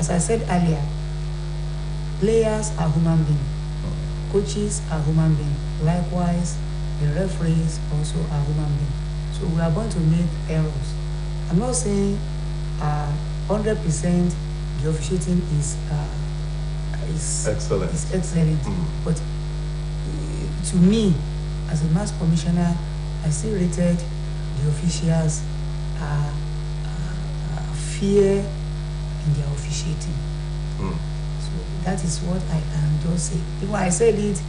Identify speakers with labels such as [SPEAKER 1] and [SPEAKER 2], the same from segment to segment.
[SPEAKER 1] as I said earlier, players are human beings, coaches are human beings, likewise the referees also are human beings. So we are going to make errors. I'm not saying 100% the officiating is
[SPEAKER 2] excellent.
[SPEAKER 1] But to me, as a match commissioner, I still rated the officials fear in their officiating. So that is what I can just say. Even I said it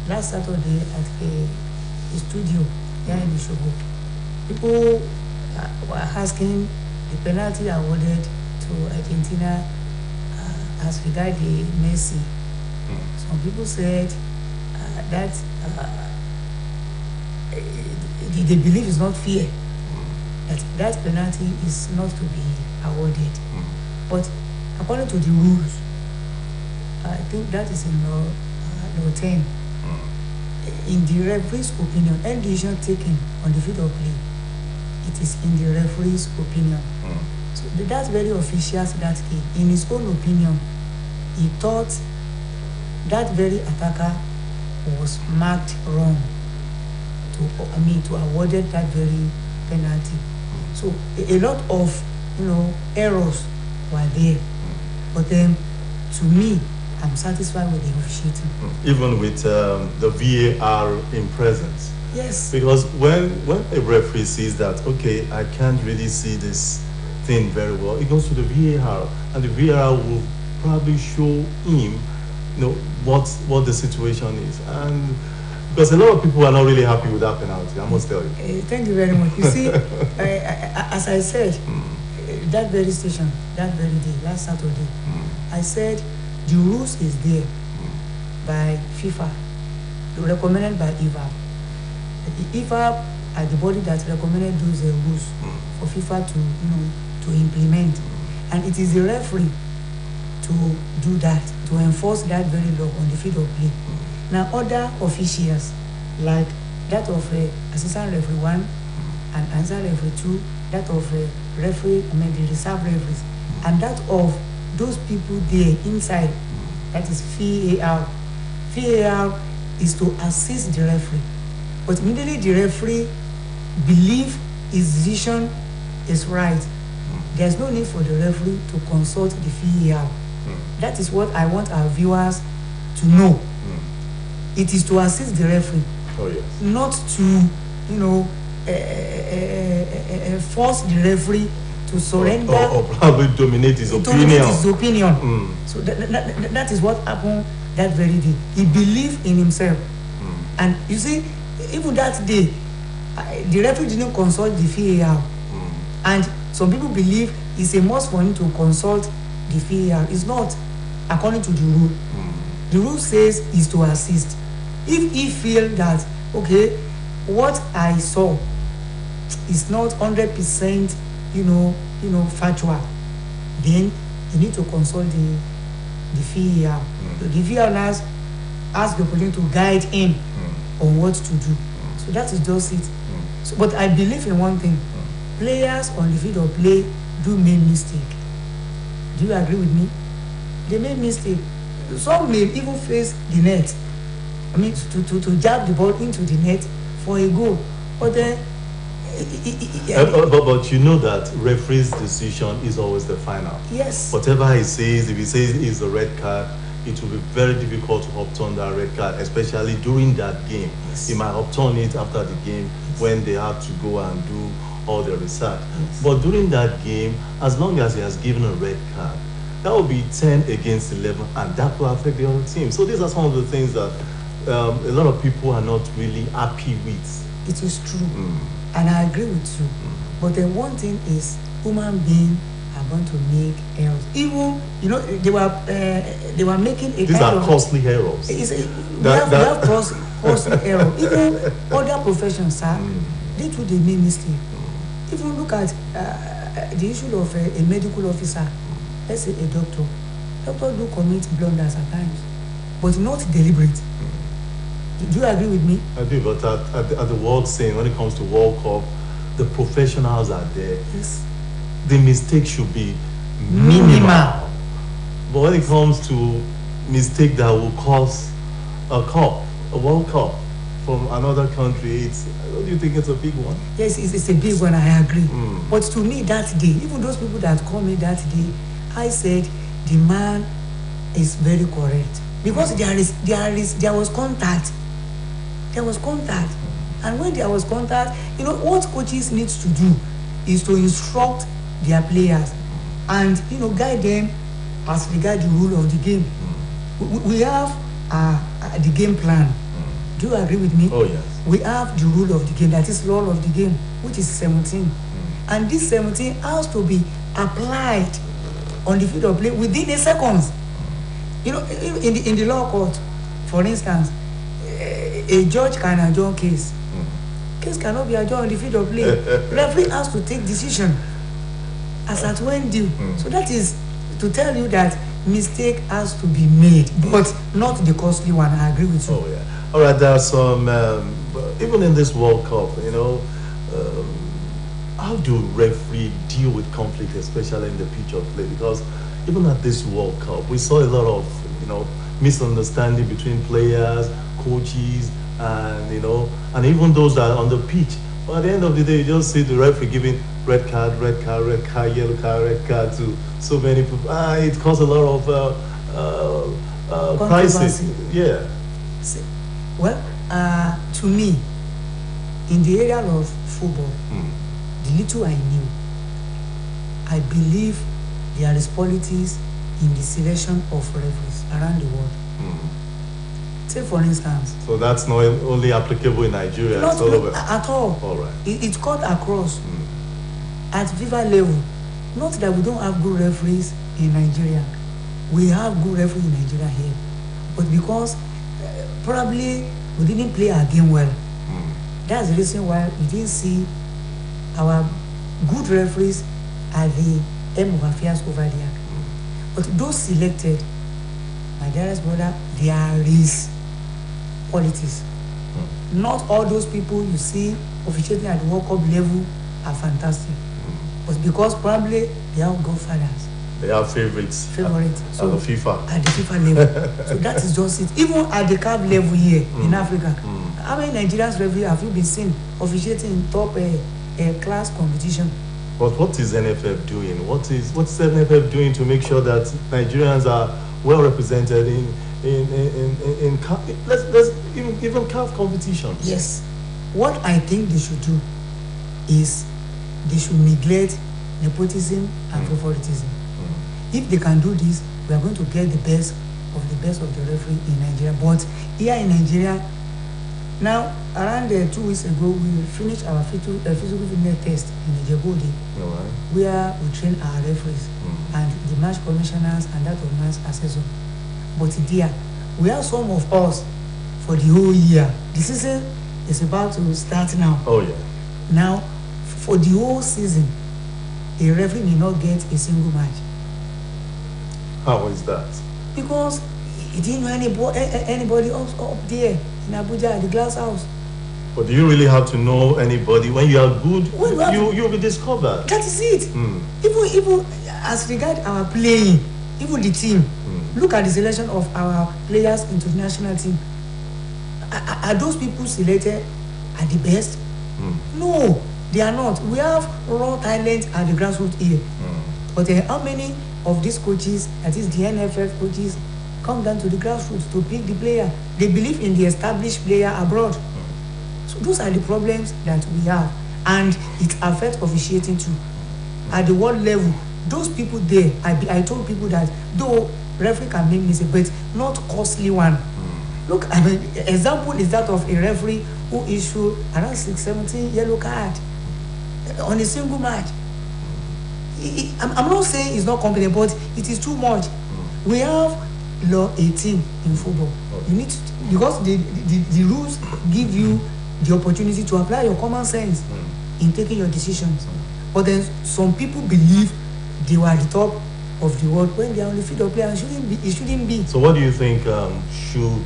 [SPEAKER 1] last Saturday at a studio here in the show. People were asking the penalty awarded to Argentina as regards the Messi. Some people said that they believe is not fair, that penalty is not to be awarded. But according to the rules, I think that is in law 10. In the referee's opinion, any decision taken on the field of play, it is in the referee's opinion. So that's very official that in his own opinion, he thought that very attacker was marked wrong to awarded that very penalty. So a lot of errors were there. But then to me, I'm satisfied with the officiating.
[SPEAKER 2] Even with the VAR in presence.
[SPEAKER 1] Yes.
[SPEAKER 2] Because when a referee sees that, okay, I can't really see this thing very well, it goes to the VAR, and the VAR will probably show him, what the situation is. And because a lot of people are not really happy with that penalty, I must tell you.
[SPEAKER 1] Thank you very much. You see, as I said, that very station, that very day, last Saturday, I said the rules is there by FIFA, recommended by IVA. IVA are the body that recommended those rules for FIFA to implement, and it is the referee to do that, to enforce that very law on the field of play. Now, other officials, like that of assistant referee 1 and assistant referee 2, that of the reserve referees, and that of those people there inside, that is VAR. VAR is to assist the referee. But immediately the referee believes his decision is right, there's no need for the referee to consult the VAR. That is what I want our viewers to know. It is to assist the referee, not to, force the referee to surrender
[SPEAKER 2] or probably dominate his opinion.
[SPEAKER 1] So that is what happened that very day. He believed in himself, and you see, even that day, the referee didn't consult the VAR, and some people believe it's a must for him to consult the VAR. It's not, according to the rule. The rule says is to assist. If he feel that, okay, what I saw is not 100%, factual, then you need to consult the VAR. The VAR ask the person to guide him on what to do. So that is just it. So, but I believe in one thing: players on the field of play do make mistake. Do you agree with me? They make mistake. Some may even face the net. I mean, to jab the ball into the net for a goal. But then,
[SPEAKER 2] but you know that referee's decision is always the final.
[SPEAKER 1] Yes.
[SPEAKER 2] Whatever he says, if he says it's a red card, it will be very difficult to upturn that red card, especially during that game. Yes. He might upturn it after the game when they have to go and do all the research. Yes. But during that game, as long as he has given a red card, that will be 10 against 11, and that will affect the other team. So these are some of the things that a lot of people are not really happy with.
[SPEAKER 1] It is true, and I agree with you. But the one thing is, human beings are going to make errors. Even they were making a
[SPEAKER 2] these are costly errors.
[SPEAKER 1] We have costly errors. Even other professions, sir, they too they make mistake. If you look at the issue of a medical officer, let's say a doctor do commit blunders at times, but not deliberate. Do you agree with me?
[SPEAKER 2] I do, but at the world scene, when it comes to World Cup, the professionals are there.
[SPEAKER 1] Yes.
[SPEAKER 2] The mistake should be minimal. when it comes to mistake that will cause a World Cup from another country, don't you think it's a big one?
[SPEAKER 1] Yes, it's a big one, I agree. But to me that day, even those people that called me that day, I said the man is very correct. Because there was contact. There was contact. And when there was contact, what coaches need to do is to instruct their players and, guide them as regards the rule of the game. We have the game plan. Do you agree with me?
[SPEAKER 2] Oh, yes.
[SPEAKER 1] We have the rule of the game, that is law of the game, which is 17. And this 17 has to be applied on the field of play within a second. In the law court, for instance, a judge can adjourn case. Case cannot be adjourned on the field of play. Referee has to take decision as at when due. So that is to tell you that mistake has to be made, but not the costly one. I agree with you.
[SPEAKER 2] Oh yeah. All right. There are some even in this World Cup. How do referee deal with conflict, especially in the pitch of play? Because even at this World Cup, we saw a lot of misunderstanding between players, coaches, and and even those that are on the pitch. But at the end of the day, you just see the referee giving red card, yellow card, red card to so many people. It caused a lot of crisis. Yeah.
[SPEAKER 1] Well, to me, in the area of football, the little I knew, I believe there is politics in the selection of referees around the world. Say for instance.
[SPEAKER 2] So that's not only applicable in Nigeria.
[SPEAKER 1] Not
[SPEAKER 2] all over.
[SPEAKER 1] At all.
[SPEAKER 2] All right.
[SPEAKER 1] It's cut across at FIFA level. Not that we don't have good referees in Nigeria. We have good referees in Nigeria here, but because probably we didn't play our game well. That's the reason why we didn't see our good referees at the end of affairs over there. But those selected, my dearest brother, there is politics. Not all those people you see officiating at the World Cup level are fantastic. But because probably they are godfathers.
[SPEAKER 2] They are favorites. So, at the FIFA.
[SPEAKER 1] At the FIFA level. So that is just it. Even at the CAF level here in Africa, how many Nigerians referees have you been seen officiating in top class competition?
[SPEAKER 2] But what is NFF doing? What's NFF doing to make sure that Nigerians are well represented in even CAF competitions?
[SPEAKER 1] Yes. What I think they should do is they should neglect nepotism and favoritism. If they can do this, we are going to get the best of the referee in Nigeria. But here in Nigeria, now around 2 weeks ago, we finished our physical fitness test in Ijebode, where we train our referees and the match commissioners and that of match assessor. But there, we have some of us for the whole year. The season is about to start now.
[SPEAKER 2] Oh yeah.
[SPEAKER 1] Now, for the whole season, a referee may not get a single match.
[SPEAKER 2] How is that?
[SPEAKER 1] Because he didn't know anybody up there in Abuja at the glass house.
[SPEAKER 2] But do you really have to know anybody? When you are good, you'll be discovered.
[SPEAKER 1] That is it. Even as regard our playing, even the team, look at the selection of our players into the national team. Are those people selected at the best? No, they are not. We have raw talent at the grassroots here. But how many of these coaches, that is the NFF coaches, come down to the grassroots to pick the player? They believe in the established player abroad. So those are the problems that we have, and it affects officiating too. At the world level, those people there, I told people that though referee can make mistakes, but not costly one. Look, example is that of a referee who issued around 17 yellow card on a single match. I'm not saying it's not competent, but it is too much. We have law 18 in football. You need to, because the rules give you the opportunity to apply your common sense in taking your decisions. But then some people believe they were at the top of the world when they are on the field of play, and it shouldn't be.
[SPEAKER 2] So what do you think should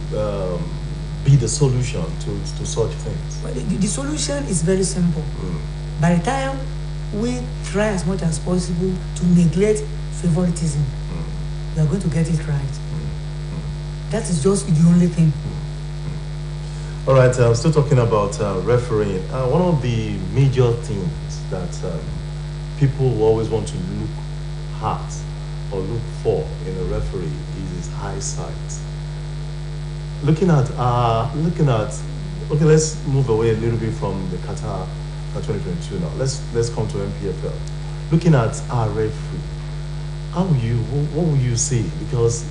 [SPEAKER 2] be the solution to such things?
[SPEAKER 1] Well, the solution is very simple. By the time we try as much as possible to neglect favoritism, we are going to get it right. That is just the only thing.
[SPEAKER 2] All right, I'm still talking about refereeing. One of the major things that people always want to look at or look for in a referee is his eyesight. Looking at, okay, let's move away a little bit from the Qatar 2022 now. Let's come to MPFL. Looking at our referee, what will you say? Because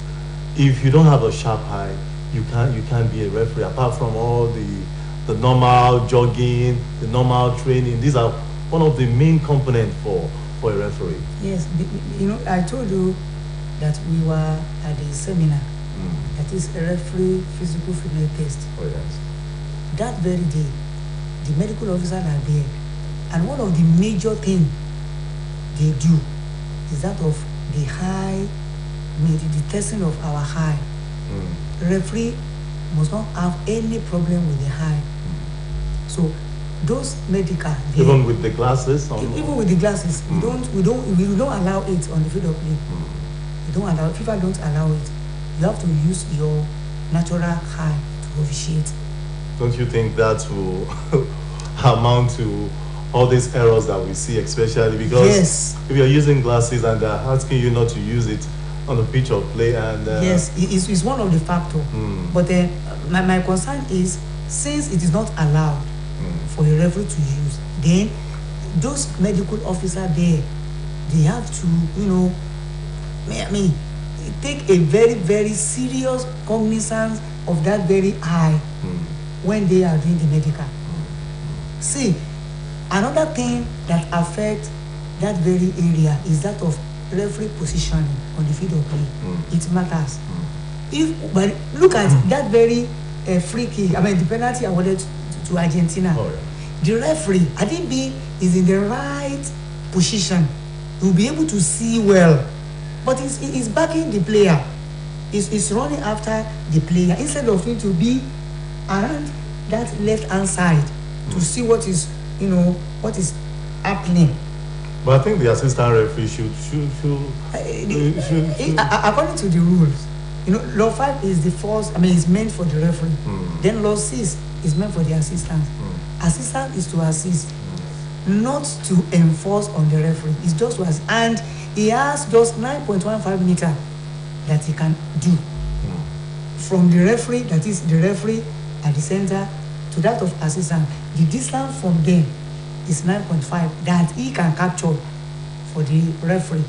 [SPEAKER 2] if you don't have a sharp eye, you can't be a referee. Apart from all the normal jogging, the normal training, these are one of the main components for a referee.
[SPEAKER 1] Yes, I told you that we were at a seminar. That is a referee physical fitness test.
[SPEAKER 2] Oh yes.
[SPEAKER 1] That very day, the medical officers are there, and one of the major things they do is that of the high, the testing of our high. Referee must not have any problem with the high. So those medical,
[SPEAKER 2] even with the glasses,
[SPEAKER 1] even with the glasses, we don't allow it on the field of play. We don't allow. FIFA don't allow it. You have to use your natural high to officiate.
[SPEAKER 2] Don't you think that will amount to all these errors that we see, especially because if you're using glasses and they're asking you not to use it on the pitch of play, and
[SPEAKER 1] yes, it's one of the factors. But my concern is, since it is not allowed for a referee to use, then those medical officers there, they have to, take a very, very serious cognizance of that very eye when they are doing the medical. See, another thing that affects that very area is that of referee positioning on the field of play. It matters. But look at that very free kick, the penalty awarded to Argentina. The referee, Adibi, is in the right position. He will be able to see well. But he's backing the player. He's running after the player instead of him to be around that left-hand side to see what is happening.
[SPEAKER 2] But I think the assistant referee should
[SPEAKER 1] according to the rules, law 5 is the first, is meant for the referee. Then law 6 is meant for the assistant. Assistant is to assist, not to enforce on the referee. It's just to assist. And he has just 9.15 meters that he can do. From the referee, that is the referee at the center, to that of assistant. The distance from them is 9.5 that he can capture for the referee.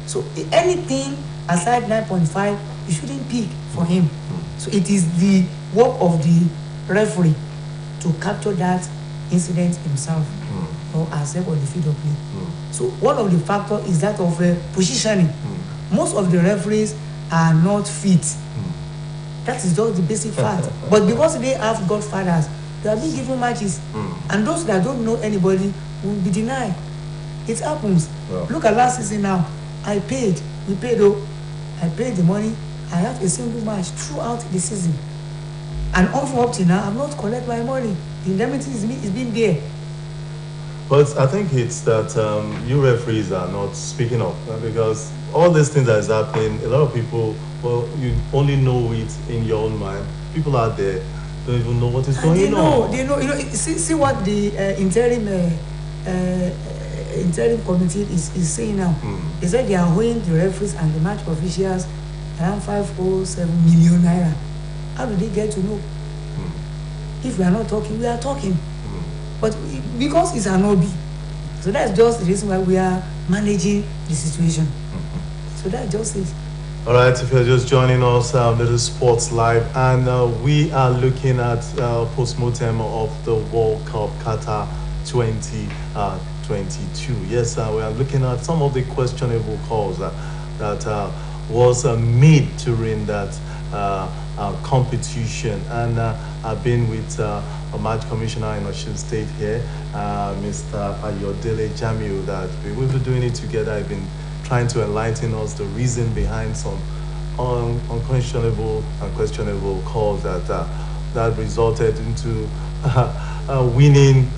[SPEAKER 1] So anything aside 9.5, you shouldn't pick for him. So it is the work of the referee to capture that incident himself or herself on the field of play. So one of the factors is that of positioning. Most of the referees are not fit. That is just the basic fact. But because they have godfathers, they are being given matches. And those that don't know anybody will be denied. It happens. Look at last season now. We paid the money. I have a single match throughout the season. And up to now, I've not collected my money. The indemnity is being there.
[SPEAKER 2] But I think it's that you referees are not speaking up, because all these things that is happening, a lot of people, you only know it in your own mind. People out there don't even know what is going on.
[SPEAKER 1] They know. See what the interim committee is saying now. They said they are owing the referees and the match officials around 507 million naira. How do they get to know? If we are not talking, we are talking. But because it's an hobby, so that's just the reason why we are managing the situation. So that's just it.
[SPEAKER 2] All right, if you're just joining us, this is Sports Live, and we are looking at post-mortem of the World Cup Qatar 2022. Yes, we are looking at some of the questionable calls that was made during that competition, and I've been with a match commissioner in Osun State here, Mr. Ayodele Jamiu, that we will be doing it together. I've been trying to enlighten us the reason behind some unquestionable and questionable calls that resulted into winning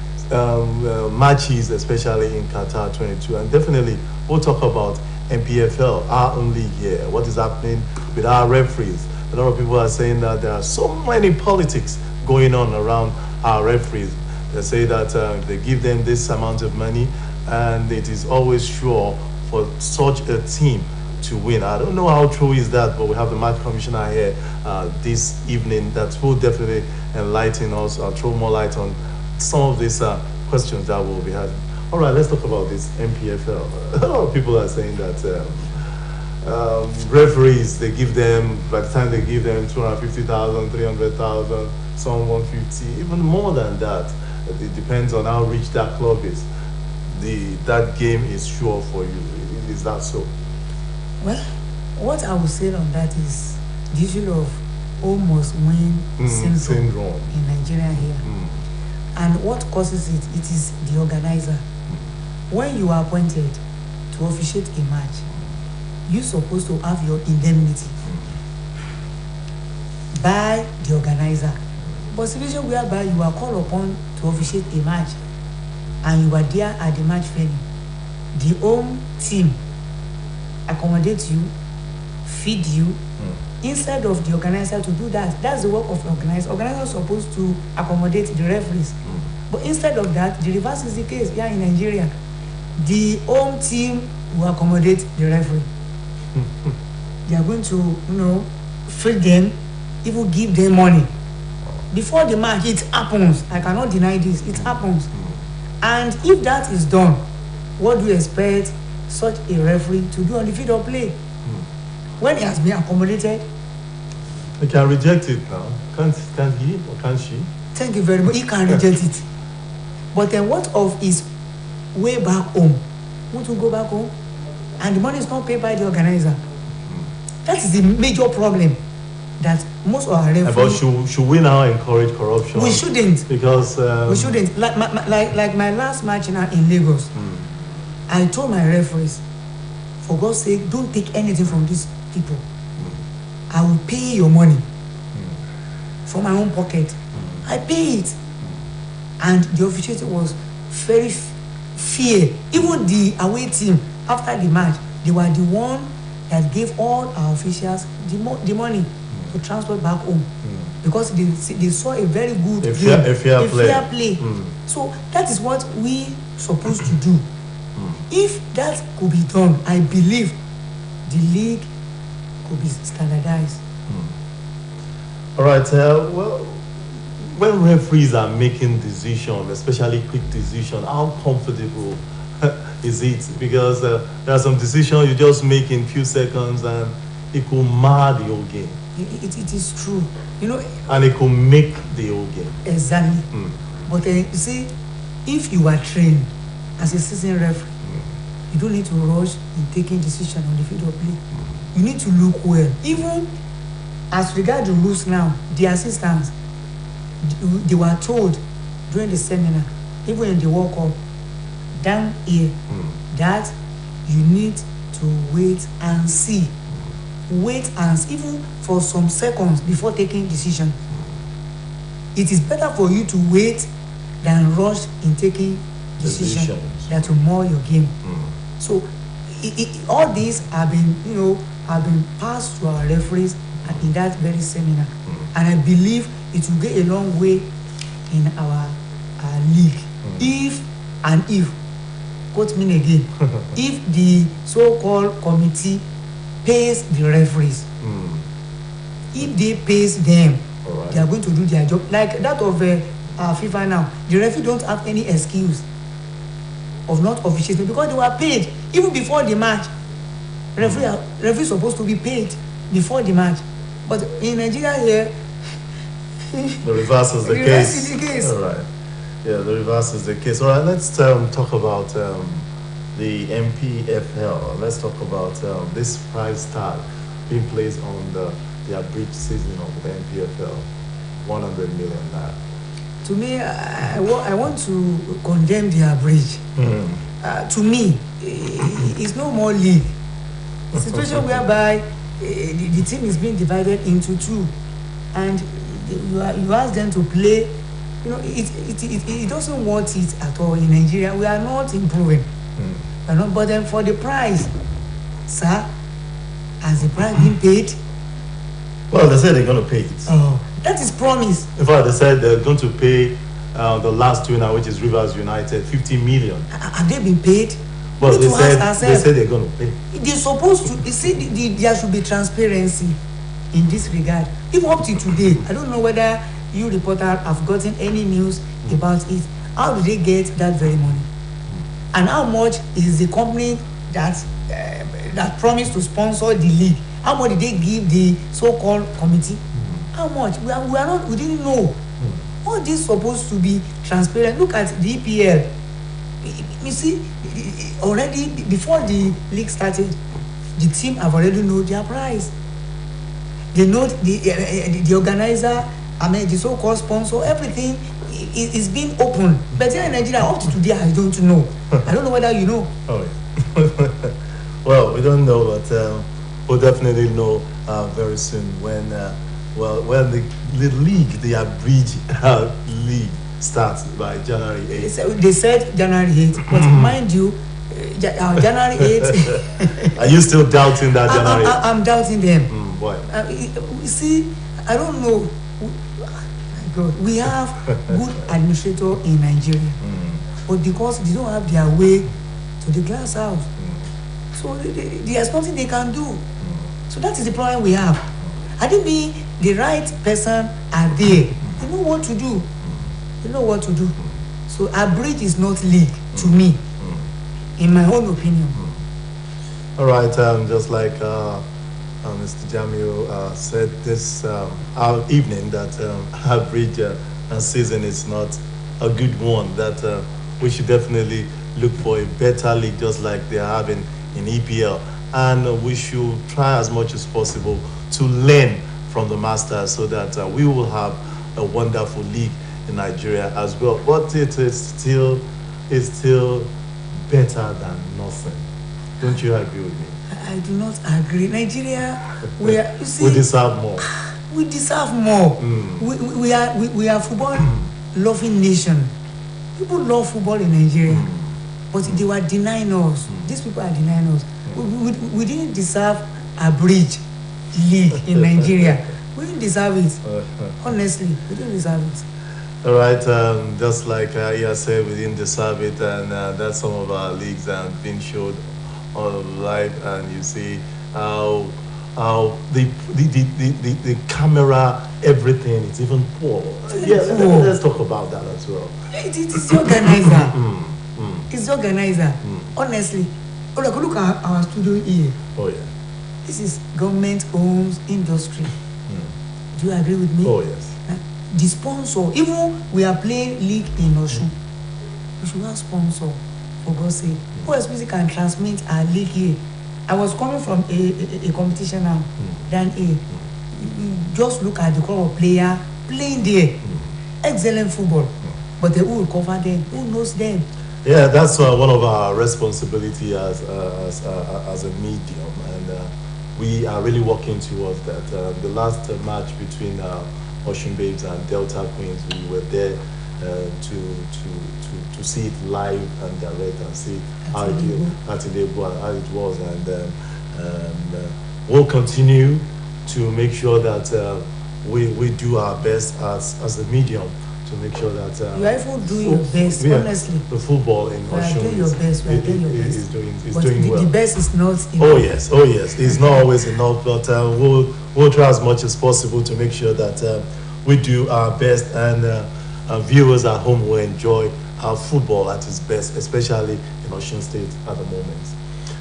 [SPEAKER 2] matches, especially in Qatar 22. And definitely we'll talk about MPFL, our own league here. What is happening with our referees? A lot of people are saying that there are so many politics going on around our referees. They say that they give them this amount of money and it is always sure for such a team to win. I don't know how true is that, but we have the match commissioner here this evening that will definitely enlighten us, throw more light on some of these questions that we'll be having. All right, let's talk about this MPFL. A lot of people are saying that referees, they give them, by the time they give them 250,000, 300,000, some 150, even more than that. It depends on how rich that club is. That game is sure for you. Is that so?
[SPEAKER 1] Well, what I would say on that is the issue of almost win syndrome in Nigeria here. And what causes it? It is the organizer. When you are appointed to officiate a match, you're supposed to have your indemnity by the organizer. But situation whereby you are called upon to officiate a match and you are there at the match venue, the home team accommodate you, feed you, instead of the organizer to do that. That's the work of the organizer. Organizer is supposed to accommodate the referees. But instead of that, the reverse is the case here in Nigeria. The home team will accommodate the referee. They are going to, feed them, even give them money. Before the match, it happens. I cannot deny this. It happens. And if that is done, what do you expect such a referee to do on the field of play? When he has been accommodated,
[SPEAKER 2] he can reject it now. Can't he or can't she?
[SPEAKER 1] Thank you very much. He can reject it. But then what of his way back home? Want to go back home? And the money is not paid by the organizer. That is the major problem that most of our referees...
[SPEAKER 2] But should we now encourage corruption?
[SPEAKER 1] We shouldn't.
[SPEAKER 2] Because...
[SPEAKER 1] we shouldn't. Like my last match in Lagos, I told my referees, for God's sake, don't take anything from these people. I will pay your money from my own pocket. I pay it. And the officiating was very fair. Even the away team, after the match, they were the one that gave all our officials the money to transport back home. Because they saw a very good
[SPEAKER 2] a fair
[SPEAKER 1] play. So that is what we supposed to do. If that could be done, I believe the league could be standardized.
[SPEAKER 2] All right. Well, when referees are making decisions, especially quick decisions, how comfortable is it? Because there are some decisions you just make in few seconds and it could mar the whole game.
[SPEAKER 1] It is true.
[SPEAKER 2] And it could make the whole game.
[SPEAKER 1] Exactly. But you see, if you are trained as a seasoned referee, you don't need to rush in taking decision on the field of play. You need to look well. Even as regards the rules now, the assistants, they were told during the seminar, even in the World Cup, down here, that you need to wait and see. Wait and see, even for some seconds before taking decision. It is better for you to wait than rush in taking decision that will mar your game. So all these have been passed to our referees in that very seminar. And I believe it will get a long way in our league. If, quote me again, if the so-called committee pays the referees, if they pays them, they are going to do their job. Like that of FIFA now, the referee don't have any excuse of not officiating because they were paid even before the match. Referee is supposed to be paid before the match, but in Nigeria here,
[SPEAKER 2] the reverse is the case.
[SPEAKER 1] Reverse is the case.
[SPEAKER 2] All right. Yeah, the reverse is the case. All right. Let's talk about the MPFL. Let's talk about this prize tag being placed on the abridged season of the MPFL, 100 million naira.
[SPEAKER 1] To me, I want to condemn the abridged. To me, it's no more league. It's a situation whereby the team is being divided into two, and you ask them to play. It doesn't want it at all in Nigeria. We are not improving. But then for the prize, Sir, has the price been paid?
[SPEAKER 2] Well, they said they're going to pay it.
[SPEAKER 1] Oh, that is promise.
[SPEAKER 2] In fact, they said they're going to pay the last winner, which is Rivers United, 50 million.
[SPEAKER 1] Have they been paid?
[SPEAKER 2] Well, they said they're going to pay.
[SPEAKER 1] They're supposed to. You see, there should be transparency in this regard. Even up to today, I don't know whether you reporter have gotten any news about it. How did they get that very money? And how much is the company that promised to sponsor the league? How much did they give the so-called committee? How much? We didn't know. All this supposed to be transparent. Look at the EPL. You see, already before the league started, the team have already know their price. They know the organizer, the so-called sponsor, everything is being open. But here in Nigeria, up to today, I don't know. I don't know whether you know.
[SPEAKER 2] Oh, yeah. Well, we don't know, but we'll definitely know very soon when the league, the abridged league, starts by January 8th.
[SPEAKER 1] They said January 8th, but mind you, January 8th.
[SPEAKER 2] Are you still doubting that January 8th?
[SPEAKER 1] I'm doubting them.
[SPEAKER 2] Why?
[SPEAKER 1] You see, I don't know. My God, we have good administrators in Nigeria, but because they don't have their way to the glass house, so there's nothing they can do. So that is the problem we have. I think the right person are there. They know what to do. They know what to do. So a bridge is not league to me, in my own opinion.
[SPEAKER 2] All right, just like Mr. Jamil said this our evening, that our bridge season is not a good one, that we should definitely look for a better league, just like they are having in EPL. And we should try as much as possible to learn from the masters, so that we will have a wonderful league in Nigeria as well. But it is still better than nothing. Don't you agree with me?
[SPEAKER 1] I do not agree. Nigeria, we
[SPEAKER 2] deserve more.
[SPEAKER 1] We deserve more. We are football loving nation. People love football in Nigeria, but they were denying us. These people are denying us. We didn't deserve a bridge league in Nigeria. We didn't deserve it. Honestly, we didn't deserve it.
[SPEAKER 2] All right, just like you said, we didn't deserve it, and that's some of our leagues being showed on live, and you see how the camera, everything, it's even poor. Yeah, let's talk about that as well.
[SPEAKER 1] It's the organizer. It's the organizer. Honestly, look at our studio here.
[SPEAKER 2] Oh yeah.
[SPEAKER 1] This is government-owned industry. Do you agree with me?
[SPEAKER 2] Oh yes.
[SPEAKER 1] The sponsor, even we are playing league in Osun, we should have sponsor, for God's sake. On Osbc can transmit our league here. I was coming from a competition now, then you just look at the crowd of players playing there. Excellent football. But who will cover them? Who knows them?
[SPEAKER 2] Yeah, that's one of our responsibility as a medium, and we are really working towards that. The last match between Ocean Babes and Delta Queens, we were there to see it live and direct and see how it was, and we'll continue to make sure that we do our best as a medium to make sure that
[SPEAKER 1] you are even doing your best. Honestly,
[SPEAKER 2] the football in Ocean is doing well.
[SPEAKER 1] The best is not enough.
[SPEAKER 2] Oh yes, it's not always enough, but we'll try as much as possible to make sure that we do our best, and viewers at home will enjoy our football at its best, especially in Ocean State at the moment.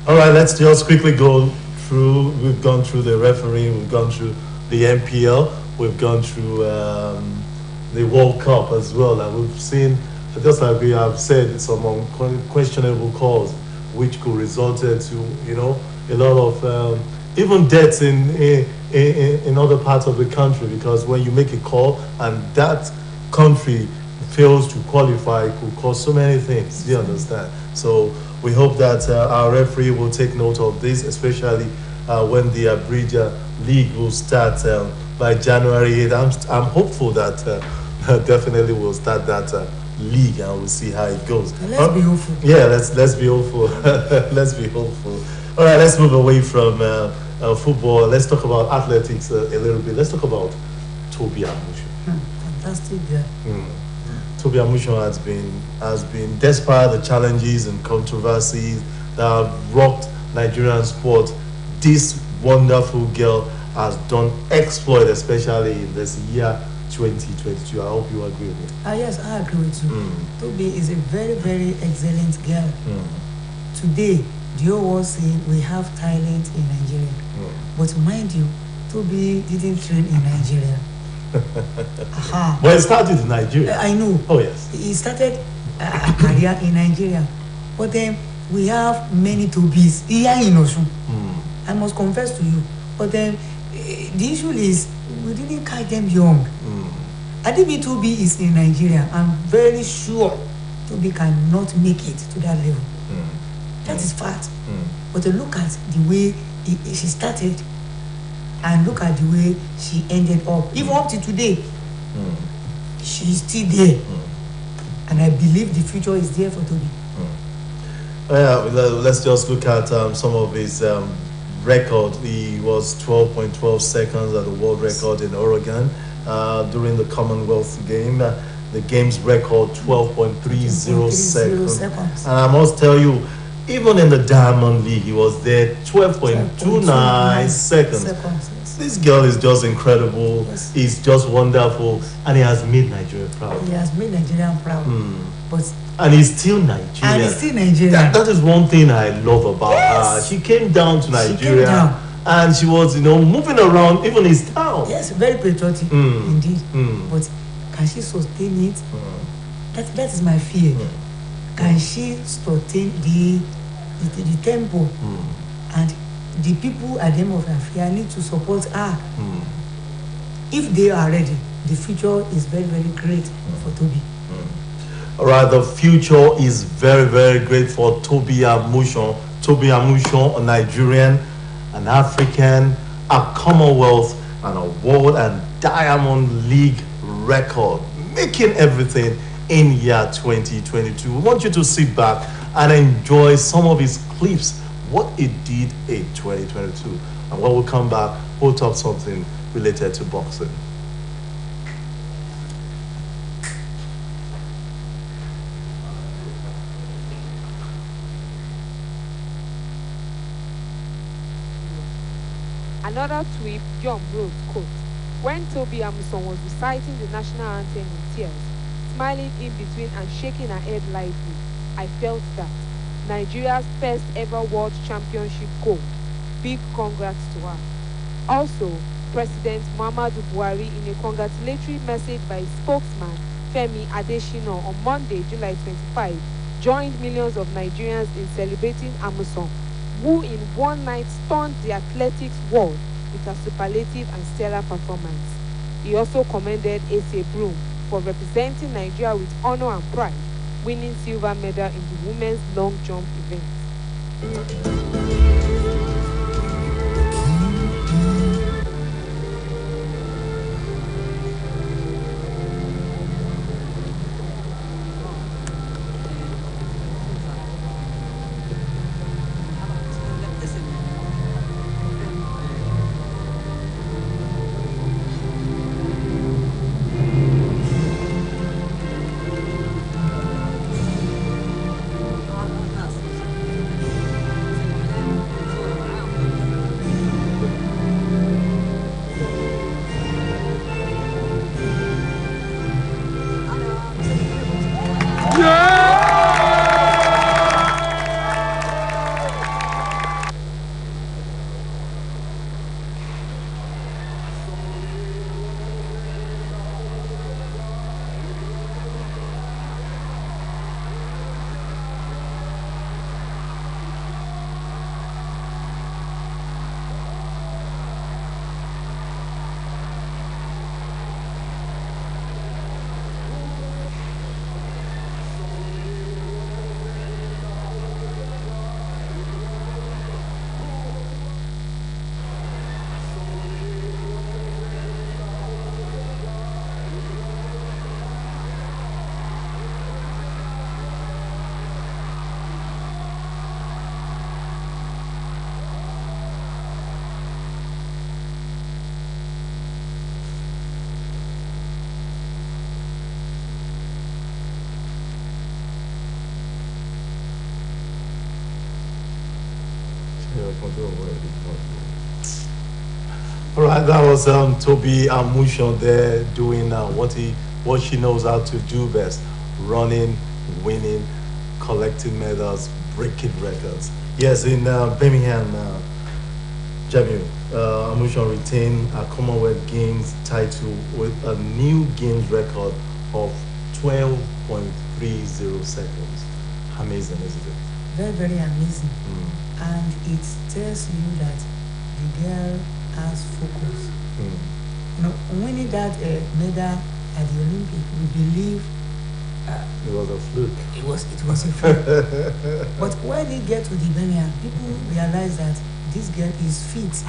[SPEAKER 2] All right, let's just quickly go through. We've gone through the referee, we've gone through the MPL, we've gone through the World Cup as well, and we've seen, just like we have said, some questionable calls which could result to a lot of even deaths in other parts of the country, because when you make a call and that country fails to qualify, it could cause so many things. Do you understand? So we hope that our referee will take note of this, especially when the Abridged League will start by January 8th. I'm hopeful that definitely we'll start that league, and we'll see how it goes.
[SPEAKER 1] Let's be hopeful.
[SPEAKER 2] Yeah, let's be hopeful. Let's be hopeful. All right, let's move away from football. Let's talk about athletics a little bit. Let's talk about Toby Amusho.
[SPEAKER 1] Fantastic girl.
[SPEAKER 2] Toby Amusho has been, despite the challenges and controversies that have rocked Nigerian sport, this wonderful girl has done exploit, especially in this year 2022. I hope you agree with me.
[SPEAKER 1] Yes, I agree with you. Toby is a very, very excellent girl. Today, the whole world say we have talent in Nigeria. But mind you, Toby didn't train in Nigeria.
[SPEAKER 2] Well, it started in Nigeria.
[SPEAKER 1] I know.
[SPEAKER 2] Oh, yes.
[SPEAKER 1] He started a career in Nigeria. But then we have many Tobys here in Osun. I must confess to you. But then the issue is we didn't catch them young. Adibi Toby is in Nigeria. I'm very sure Toby cannot make it to that level. That is fact. But look at the way she started and look at the way she ended up. Even up to today, she is still there. And I believe the future is there for Toby.
[SPEAKER 2] Let's just look at some of his record. He was 12.12 seconds at the world record in Oregon during the Commonwealth game. The game's record 12.30 seconds. And I must tell you, even in the Diamond League, he was there 12.29 seconds. This girl is just incredible.
[SPEAKER 1] Yes.
[SPEAKER 2] He's just wonderful, and he has made Nigeria proud.
[SPEAKER 1] He has made Nigeria proud.
[SPEAKER 2] And he's still Nigerian.
[SPEAKER 1] And he's still Nigerian.
[SPEAKER 2] That is one thing I love about her. She came down to Nigeria, and she was, moving around even his town.
[SPEAKER 1] Yes, very patriotic indeed. But can she sustain it? That is my fear. Can she sustain the tempo? And the people at the end of the affair need to support her. If they are ready, the future is very, very great for Toby.
[SPEAKER 2] All right, the future is very, very great for Toby Amusho. Toby Amusho, a Nigerian, an African, a Commonwealth, and a World and Diamond League record, making everything in year 2022. We want you to sit back and enjoy some of his clips, what he did in 2022. And when we come back, we'll talk something related to boxing.
[SPEAKER 3] Another tweet, John wrote, quote, "When Toby Amusho was reciting the national anthem in tears, smiling in between and shaking her head lightly, I felt that Nigeria's first ever World Championship gold. Big congrats to her." Also, President Muhammadu Buhari, in a congratulatory message by his spokesman, Femi Adesina, on Monday, July 25, joined millions of Nigerians in celebrating Amusho, who in one night stunned the athletics world with a superlative and stellar performance. He also commended Ese Broom for representing Nigeria with honor and pride, winning silver medal in the women's long jump event.
[SPEAKER 2] All right, that was Toby Amushon there doing what she knows how to do best: running, winning, collecting medals, breaking records. Yes, in Birmingham, Jamiu, Amushon retained a Commonwealth Games title with a new games record of 12.30 seconds. Amazing, isn't it?
[SPEAKER 1] Very, very amazing. And it tells you that the girl has focus. You know, winning that medal at the Olympic, we believe
[SPEAKER 2] It was a fluke.
[SPEAKER 1] it was a fluke. But when they get to the Birmingham, people realize that this girl is fit.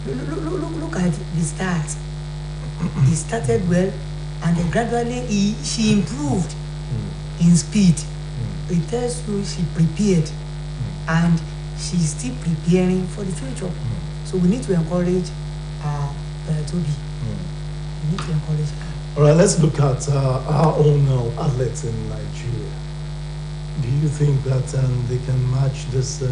[SPEAKER 1] Look at the start. He started well, and then gradually she improved in speed. It tells you she prepared, and she's still preparing for the future. So we need to encourage Toby. We need to encourage her.
[SPEAKER 2] All right, let's look at our own athletes in Nigeria. Do you think that they can match this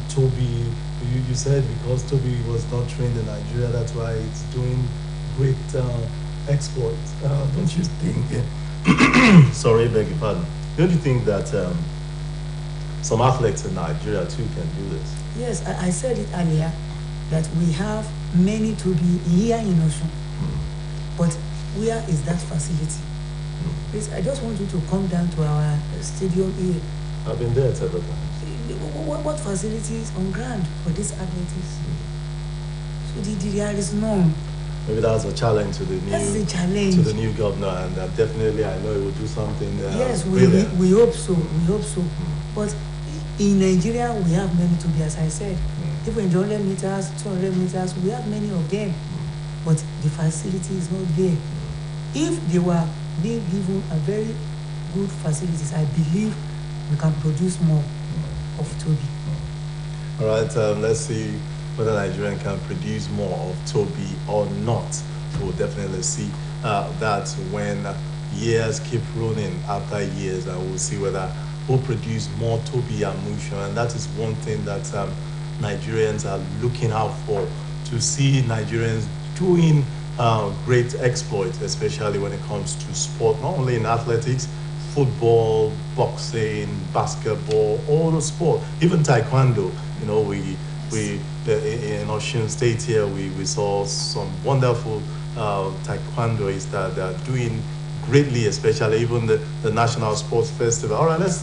[SPEAKER 2] Toby? You said because Toby was not trained in Nigeria, that's why it's doing great exploits. Don't you think? Sorry, beg your pardon. Don't you think that some athletes in Nigeria too can do this?
[SPEAKER 1] Yes, I said it earlier that we have many Toby here in Osun. But where is that facility? Please, I just want you to come down to our stadium here.
[SPEAKER 2] I've been there several times.
[SPEAKER 1] What facilities on ground for this athletics? So there is none.
[SPEAKER 2] Maybe that's a challenge to the new
[SPEAKER 1] That's a challenge.
[SPEAKER 2] to the new governor, and definitely I know it will do something.
[SPEAKER 1] Yes,
[SPEAKER 2] brilliant.
[SPEAKER 1] we hope so. We hope so. But in Nigeria, we have many Toby, as I said. Even in 100 meters, 200 meters, we have many of them. But the facility is not there. If they were being given a very good facilities, I believe we can produce more of Toby.
[SPEAKER 2] All right, let's see whether Nigerian can produce more of Toby or not. We'll definitely see that when years keep running after years, and we'll see whether we'll produce more Toby Amushon. And that is one thing that Nigerians are looking out for, to see Nigerians doing great exploits, especially when it comes to sport, not only in athletics, football, boxing, basketball, all the sport, even taekwondo. You know, in Osun State here, we saw some wonderful taekwondoists that are doing greatly, especially even the National Sports Festival. All right, let's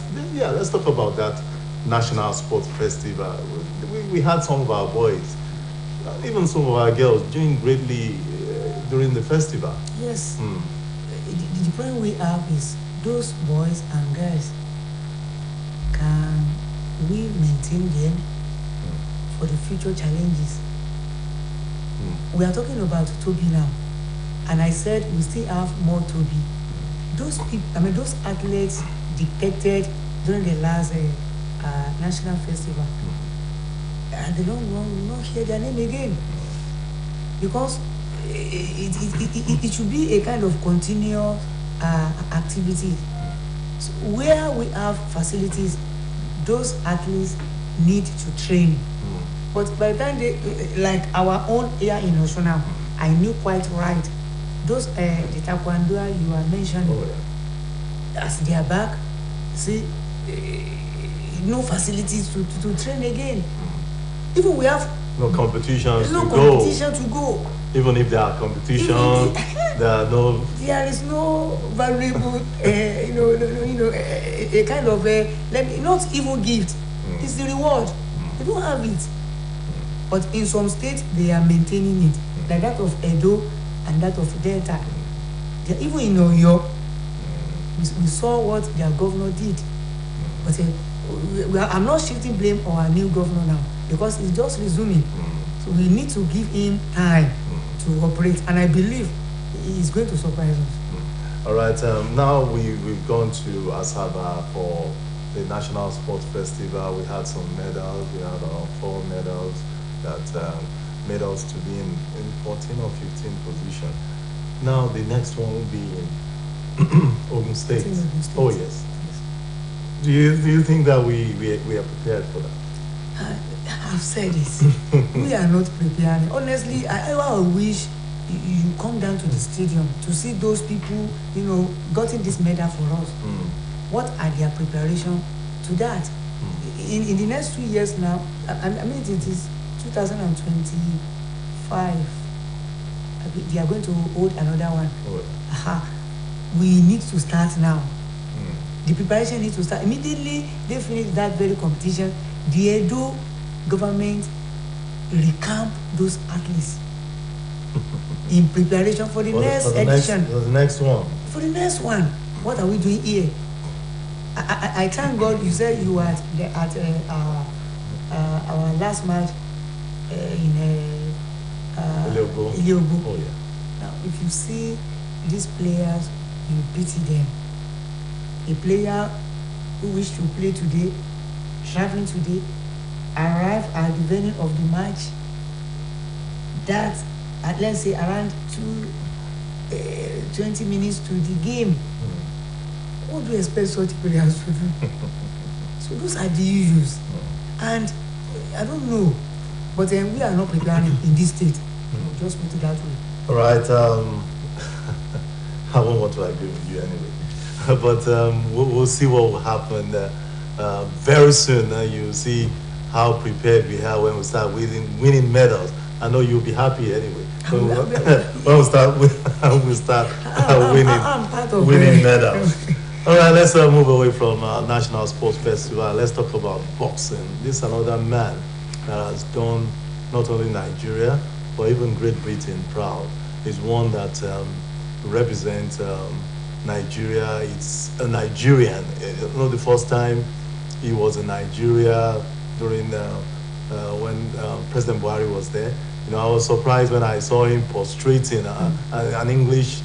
[SPEAKER 2] talk about that National Sports Festival. We had some of our boys, even some of our girls, doing greatly during the festival.
[SPEAKER 1] Yes. The problem we have is those boys and girls, can we maintain them for the future challenges? We are talking about Toby now, and I said we still have more Toby. Those people, those athletes depicted during the last national festival, and they don't not hear their name again, because it should be a kind of continuous activity. So where we have facilities, those athletes need to train. But by the time they, like our own here in Osun now, I knew quite right. Those the taekwondo you are mentioning, as they are back, see, no facilities to train again. Even we have
[SPEAKER 2] no competitions
[SPEAKER 1] no
[SPEAKER 2] to
[SPEAKER 1] competition to go.
[SPEAKER 2] Even if there are competitions, there is no
[SPEAKER 1] valuable, a kind of not even gift. It's the reward. They don't have it. But in some states, they are maintaining it, like that of Edo and that of Delta. Even in Oyo, we saw what their governor did. But I'm not shifting blame on our new governor now, because it's just resuming. So we need to give him time to operate, and I believe he is going to surprise us.
[SPEAKER 2] All right, now we've gone to Asaba for the National Sports Festival. We had some medals. We had 4 medals that made us to be in 14 or 15 position. Now the next one will be in Ogun State. Oh yes. Do you think that we are prepared for that?
[SPEAKER 1] I've said it. We are not preparing. Honestly, I wish you come down to the stadium to see those people, getting this medal for us. What are their preparation to that? In the next 2 years now, I mean, it is 2025. They are going to hold another one. We need to start now. The preparation needs to start immediately. They finish that very competition. The Edo government recamp those athletes in preparation for the next edition.
[SPEAKER 2] For the next one.
[SPEAKER 1] For the next one. What are we doing here? I thank God you said you were at our last match in Iliobo.
[SPEAKER 2] Oh, yeah.
[SPEAKER 1] Now, if you see these players, you pity them. A player who wished to play today, traveling today, arrive at the venue of the match, that at let's say around 20 minutes to the game. What do you expect such players to do? So those are the issues. And I don't know, but we are not preparing in this state. Just put it that way.
[SPEAKER 2] All right. I won't want to agree with you anyway. But we'll see what will happen very soon. You'll see how prepared we are when we start winning medals. I know you'll be happy anyway. When we start winning medals. All right, let's move away from National Sports Festival. Let's talk about boxing. This is another man that has done not only Nigeria, but even Great Britain proud. He's one that represents Nigeria. It's a Nigerian. The first time he was in Nigeria during when President Buhari was there. I was surprised when I saw him prostrating an English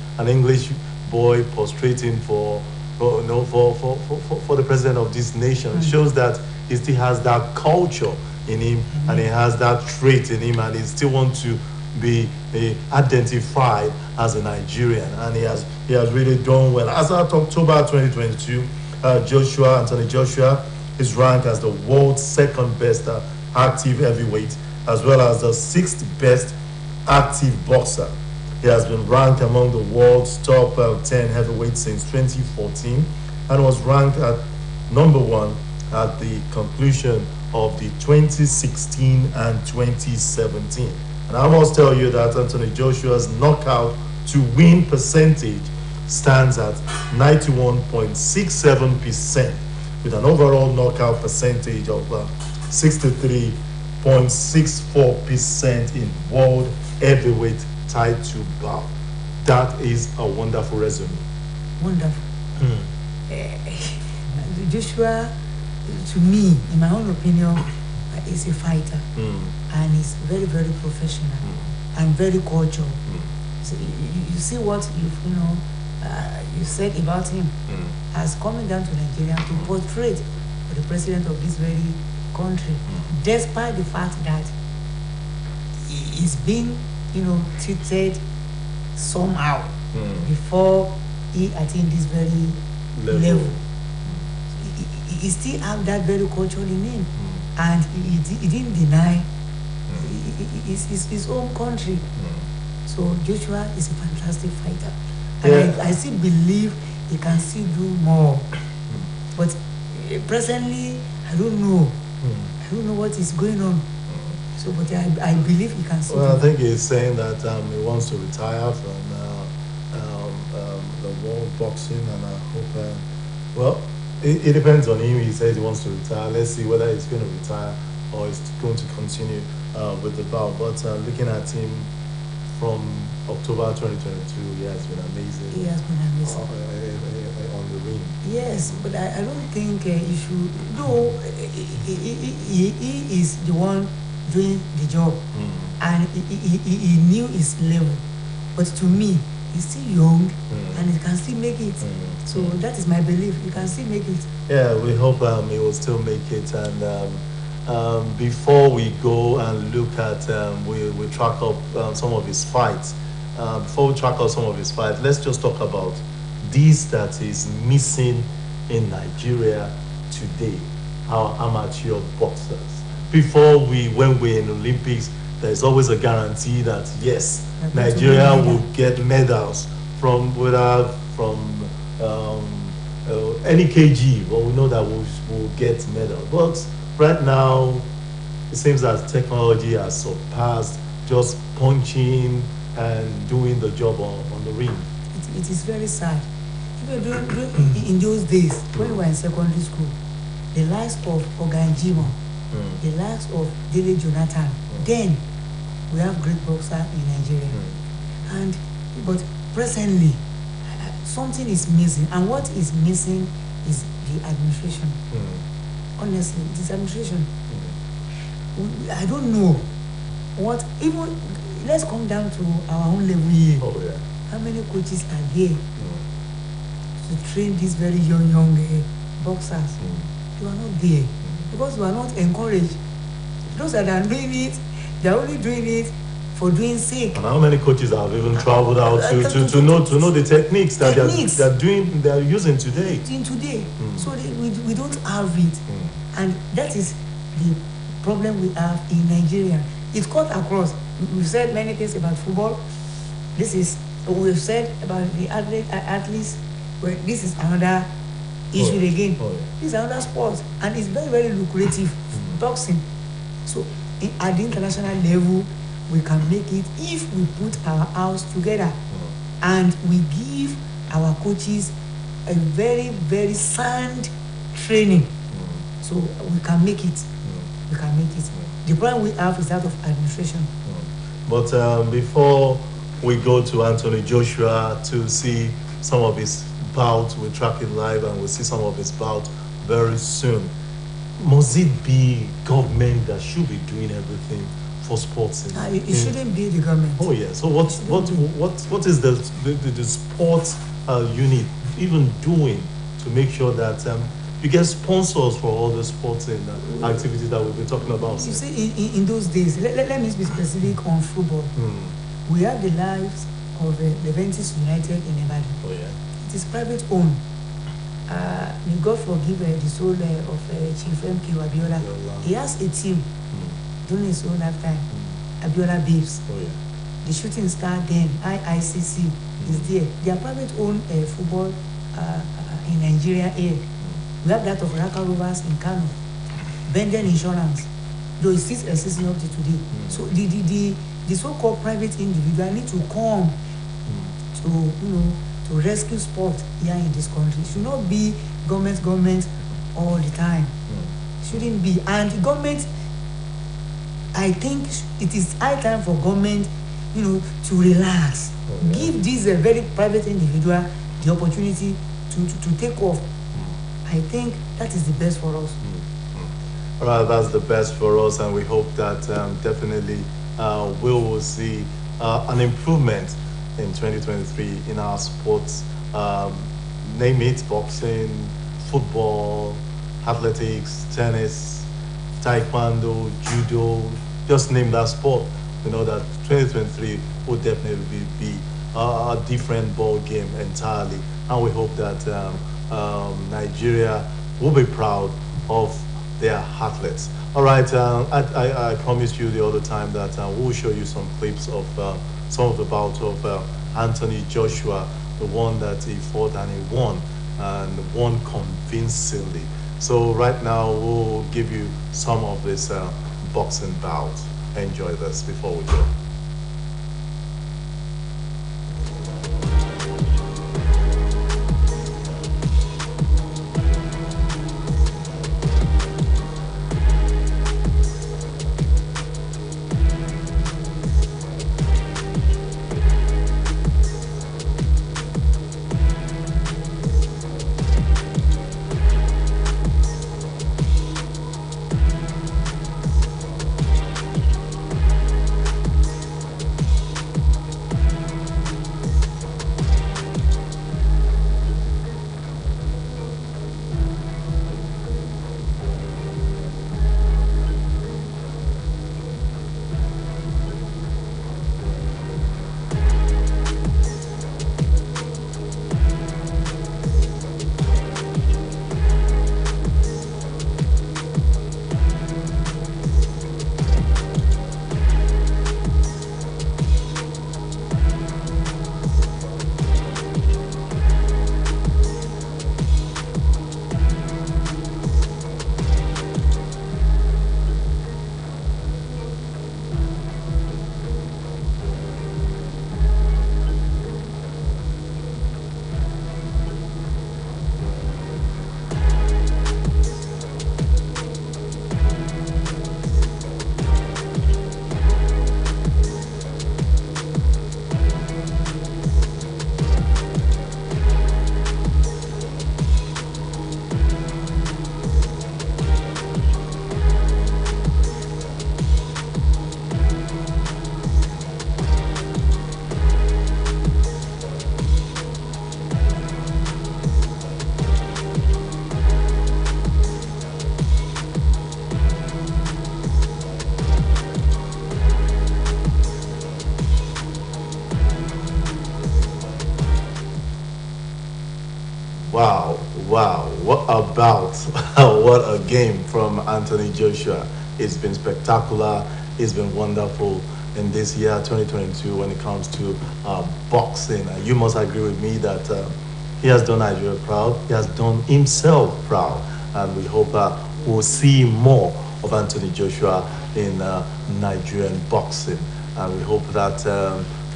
[SPEAKER 2] boy prostrating for the president of this nation. It shows that he still has that culture in him, and he has that trait in him, and he still wants to be identified as a Nigerian, and he has really done well. As of October 2022, Anthony Joshua is ranked as the world's second best active heavyweight, as well as the 6th best active boxer. He has been ranked among the world's top 10 heavyweights since 2014 and was ranked at number 1 at the conclusion of the 2016 and 2017. And I must tell you that Anthony Joshua's knockout to win percentage stands at 91.67%, with an overall knockout percentage of 63.64% in world heavyweight title bout. That is a wonderful resume.
[SPEAKER 1] Wonderful. Joshua, to me, in my own opinion, is a fighter, and he's very, very professional and very cultural. So you see what you said about him as coming down to Nigeria to portray for the president of this very country, despite the fact that he's been, treated somehow before he attained this very level. He still have that very culture in him, and he didn't deny his own country. So Joshua is a fantastic fighter, and I still believe he can still do more. But presently, I don't know. I don't know what is going on. So, but I believe he can still.
[SPEAKER 2] Well, I think he's saying that he wants to retire from the world boxing, and I hope. It depends on him. He says he wants to retire. Let's see whether he's going to retire or he's going to continue with the bout. But looking at him from October 2022, he has been amazing.
[SPEAKER 1] He has been amazing
[SPEAKER 2] on the ring.
[SPEAKER 1] Yes, but I don't think he should. Though he is the one doing the job, and he knew his level. But to me, he's still young, and he can still make it. So that is my belief. He can still make it.
[SPEAKER 2] Yeah, we hope he will still make it. And before we go and look at, we track up some of his fights. Before we track up some of his fights, let's just talk about this that is missing in Nigeria today: our amateur boxers. before when we're in Olympics, there's always a guarantee that yes,
[SPEAKER 1] They're going to
[SPEAKER 2] Nigeria
[SPEAKER 1] win
[SPEAKER 2] will
[SPEAKER 1] medal.
[SPEAKER 2] get medals from any KG. Well, we know that we'll get medal. But right now, it seems that technology has surpassed just punching and doing the job on the ring.
[SPEAKER 1] It is very sad. You know, in those days, when we were in secondary school, the likes of Oganjimo, the likes of Dele Jonathan, then we have great boxer in Nigeria. And but presently, something is missing, and what is missing is the administration. Honestly, it is administration. I don't know what even. Let's come down to our own level here.
[SPEAKER 2] Oh yeah.
[SPEAKER 1] How many coaches are there to train these very young boxers? You are not there because you are not encouraged. Those that are doing it, they are only doing it for doing sake.
[SPEAKER 2] And how many coaches have even traveled out to know the techniques that they're using today?
[SPEAKER 1] So we don't have it, and that is the problem we have in Nigeria. It's cut across. We've said many things about football. This is we've said about the athletes. But this is another issue again. This is another sport, and it's very, very lucrative. Boxing. So at the international level, we can make it if we put our house together and we give our coaches a very, very sound training. So we can make it. We can make it. The problem we have is that of administration.
[SPEAKER 2] But before we go to Anthony Joshua to see some of his bout, we'll track it live and we'll see some of his bout very soon. Must it be government that should be doing everything for sports?
[SPEAKER 1] It shouldn't be the government.
[SPEAKER 2] Oh yeah. So what is the sports unit even doing to make sure that you get sponsors for all the sports and activities that we've been talking about?
[SPEAKER 1] You see, in those days, let me be specific on football. We have the lives of Leventis United in Ibadan.
[SPEAKER 2] Oh yeah.
[SPEAKER 1] It is private owned. May God forgive the soul of Chief M.K. Abiola. He has a team during his own lifetime. Abiola Babes.
[SPEAKER 2] Oh yeah.
[SPEAKER 1] The shooting star then, IICC, is there. They are private owned football in Nigeria here. We have that of Raka Rovers in Kano. Benden Insurance, though it still existing up to today. So the so-called private individual need to come to rescue sport here in this country. It should not be government all the time. Shouldn't be. And the government, I think it is high time for government, to relax. Give this very private individual the opportunity to take off. I think that is the best for us.
[SPEAKER 2] All right, that's the best for us, and we hope that definitely we will see an improvement in 2023 in our sports. Name it: boxing, football, athletics, tennis, taekwondo, judo. Just name that sport. You know that 2023 will definitely be a different ball game entirely, and we hope that Nigeria will be proud of their athletes. All right, I promised you the other time that we will show you some clips of some of the bouts of Anthony Joshua, the one that he fought and he won convincingly. So right now we'll give you some of this boxing bouts. Enjoy this before we go. Wow, wow. What about what a game from Anthony Joshua. It's been spectacular. It's been wonderful in this year 2022 when it comes to boxing. And you must agree with me that he has done Nigeria proud. He has done himself proud. And we hope we'll see more of Anthony Joshua in Nigerian boxing. And we hope that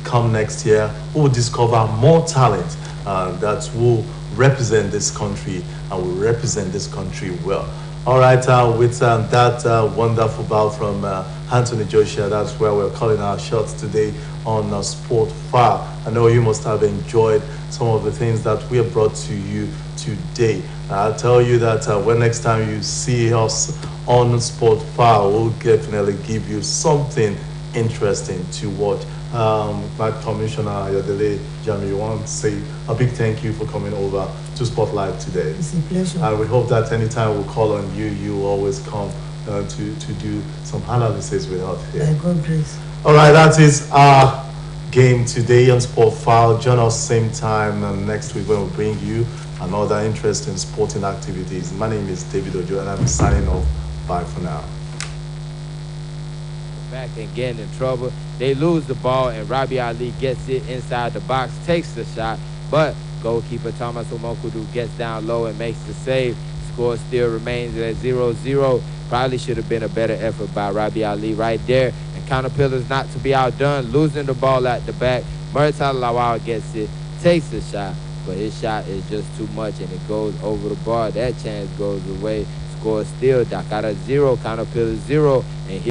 [SPEAKER 2] come next year, we'll discover more talent that will represent this country and will represent this country well. All right, with that wonderful bout from Anthony Joshua, that's where we're calling our shots today on Sport Far. I know you must have enjoyed some of the things that we have brought to you today. I'll tell you that when next time you see us on Sport Far, we'll definitely give you something interesting to watch. My Commissioner Ayodele Jami, you want to say a big thank you for coming over to Spotlight today.
[SPEAKER 1] It's a pleasure.
[SPEAKER 2] And we hope that anytime we call on you, you always come to do some analysis with us here.
[SPEAKER 1] By God grace.
[SPEAKER 2] All right, that is our game today on Sport File. Join us same time next week when we bring you another interesting sporting activities. My name is David Ojo, and I'm signing off. Bye for now.
[SPEAKER 4] Back and getting in trouble. They lose the ball, and Robbie Ali gets it inside the box, takes the shot, but goalkeeper Thomas Omokudu gets down low and makes the save. Score still remains at 0-0. Probably should have been a better effort by Robbie Ali right there. And Caterpillars not to be outdone, losing the ball at the back. Murtala Lawal gets it, takes the shot, but his shot is just too much, and it goes over the bar. That chance goes away. Score still Dakar 0, Caterpillars 0, and